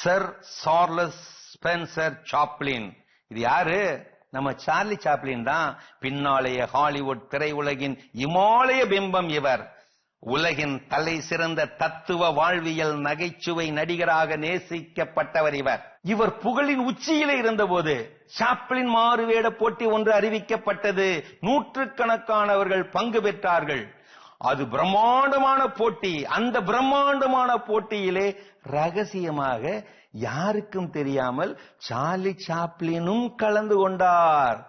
Sir Charles Spencer Chaplin. இது யாரு? நம்ம சார்லி சாப்ளின் தான். பின்னாளைய ஹாலிவுட் திரையுலகின் இமாலய பிம்பம் இவர். உலகின் தலை சிறந்த தத்துவ வாழ்வியல் நகைச்சுவை நடிகராக நேசிக்கப்பட்டவர் இவர். இவர் புகழின் உச்சியிலே இருந்தபோது சாப்ளின் மாறுவேட போட்டி ஒன்று அறிவிக்கப்பட்டது. நூற்றுக்கணக்கானவர்கள் பங்கு பெற்றார்கள். அது பிரம்மாண்டமான போட்டி. அந்த பிரம்மாண்டமான போட்டியிலே ரகசியமாக யாருக்கும் தெரியாமல் சார்லி சாப்ளினும் கலந்து கொண்டார்.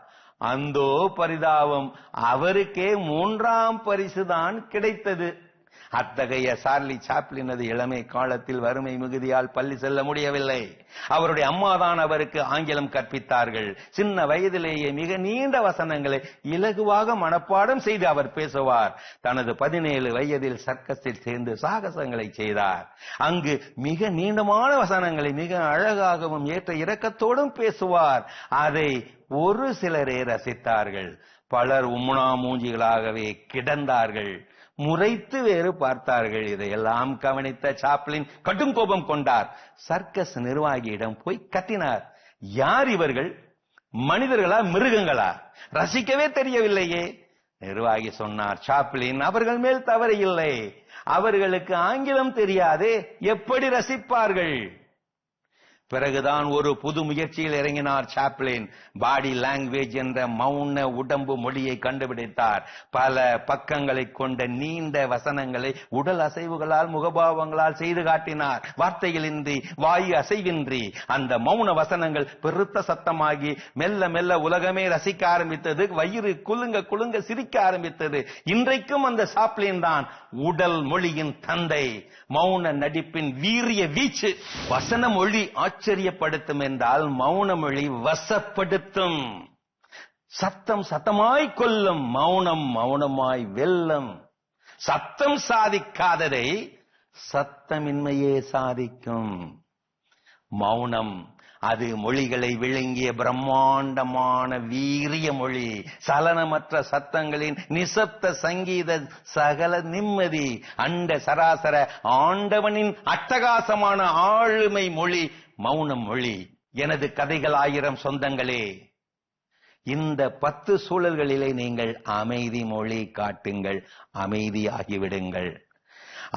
அந்தோ பரிதாபம், அவருக்கே 3ஆம் பரிசு தான் கிடைத்தது. அத்தகைய சார்லி சாப்ளினது இளமை காலத்தில் வறுமை மிகுதியால் பள்ளி செல்ல முடியவில்லை. அவருடைய அம்மாதான் அவருக்கு ஆங்கிலம் கற்பித்தார்கள். சின்ன வயதிலேயே மிக நீண்ட வசனங்களை இலகுவாக மனப்பாடம் செய்து அவர் பேசுவார். தனது 17 வயதில் சர்க்கஸில் சேர்ந்து சாகசங்களை செய்தார். அங்கு மிக நீண்டமான வசனங்களை மிக அழகாகவும் ஏற்ற இரக்கத்தோடும் பேசுவார். அதை ஒரு சிலரே ரசித்தார்கள். பலர் உம்முனா மூஞ்சிகளாகவே கிடந்தார்கள். முறைத்து வேறு பார்த்தார்கள். இதையெல்லாம் கவனித்த சாப்ளின் கடும் கோபம் கொண்டார். சர்க்கஸ் நிர்வாகியிடம் போய் கத்தினார், யார் இவர்கள்? மனிதர்களா மிருகங்களா? ரசிக்கவே தெரியவில்லையே. நிர்வாகி சொன்னார், சாப்ளின், அவர்கள் மேல் தவறு இல்லை. அவர்களுக்கு ஆங்கிலம் தெரியாதே, எப்படி ரசிப்பார்கள்? பிறகுதான் ஒரு புது முயற்சியில் இறங்கினார் சாப்ளின். பாடி லாங்குவேஜ் என்ற மௌன உடம்பு மொழியை கண்டுபிடித்தார். பல பக்கங்களை கொண்ட நீண்ட வசனங்களை உடல் அசைவுகளால் முகபாவங்களால் செய்து காட்டினார். வார்த்தைகளின்றி, வாயு அசைவின்றி அந்த மௌன வசனங்கள் பெருத்த சத்தமாகி மெல்ல மெல்ல உலகமே ரசிக்க ஆரம்பித்தது. வயிறு குலுங்க குலுங்க சிரிக்க ஆரம்பித்தது. இன்றைக்கும் அந்த சாப்ளின் தான் உடல் மொழியின் தந்தை. மௌன நடிப்பின் வீரிய வீச்சு. வசன மொழி ஆச்சரியப்படுத்தும் என்றால் மௌன மொழி வசப்படுத்தும். சத்தம் சத்தமாய் கொல்லும், மௌனம் மௌனமாய் வெல்லும். சத்தம் சாதிக்காததை சத்தமின்மையே சாதிக்கும். மௌனம் அது மொழிகளை விழுங்கிய பிரம்மாண்டமான வீரிய மொழி. சலனமற்ற சத்தங்களின் நிசப்த சங்கீத சகல நிம்மதி. அண்ட சராசர ஆண்டவனின் அட்டகாசமான ஆளுமை மொழி மௌனம் மொழி. எனது கதைகள் 1000 சொந்தங்களே, இந்த 10 சூழல்களிலே நீங்கள் அமைதி மொழி காட்டுங்கள், அமைதியாகிவிடுங்கள்.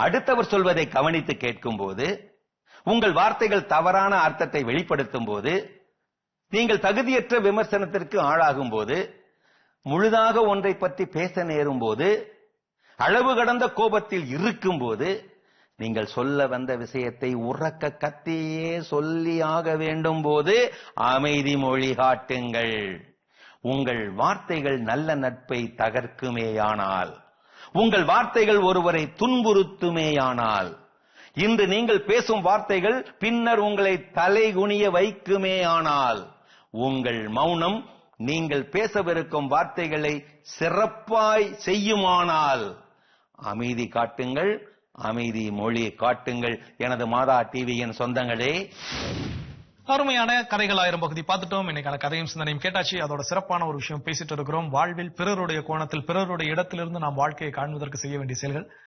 அடுத்தவர் சொல்வதை கவனித்து கேட்கும் போது, உங்கள் வார்த்தைகள் தவறான அர்த்தத்தை வெளிப்படுத்தும் போது, நீங்கள் தகுதியற்ற விமர்சனத்திற்கு ஆளாகும் போது, முழுதாக ஒன்றை பற்றி பேச நேரும் போது, அளவு கடந்த கோபத்தில் இருக்கும் போது, நீங்கள் சொல்ல வந்த விஷயத்தை உறக்க கத்தியே சொல்லி ஆக வேண்டும் போது அமைதி மொழி காட்டுங்கள். உங்கள் வார்த்தைகள் நல்ல நட்பை தகர்க்குமேயானால், உங்கள் வார்த்தைகள் ஒருவரை துன்புறுத்துமேயானால், இன்று நீங்கள் பேசும் வார்த்தைகள் பின்னர் உங்களை தலைகுனிய வைக்குமே ஆனால், உங்கள் மௌனம் நீங்கள் பேசவிருக்கும் வார்த்தைகளை சிறப்பாய் செய்யுமானால், அமைதி காட்டுங்கள், அமைதி மொழி காட்டுங்கள். எனது மாதா டிவியின் சொந்தங்களே, அருமையான கதைகள் 1000 பகுதி பார்த்துட்டோம். இன்னைக்கான கதையும் சிந்தனையும் கேட்டாச்சு. அதோட சிறப்பான ஒரு விஷயம் பேசிட்டு இருக்கிறோம். வாழ்வில் பிறருடைய கோணத்தில், பிறருடைய இடத்திலிருந்து நாம் வாழ்க்கையை காண்பதற்கு செய்ய வேண்டிய செயல்கள்.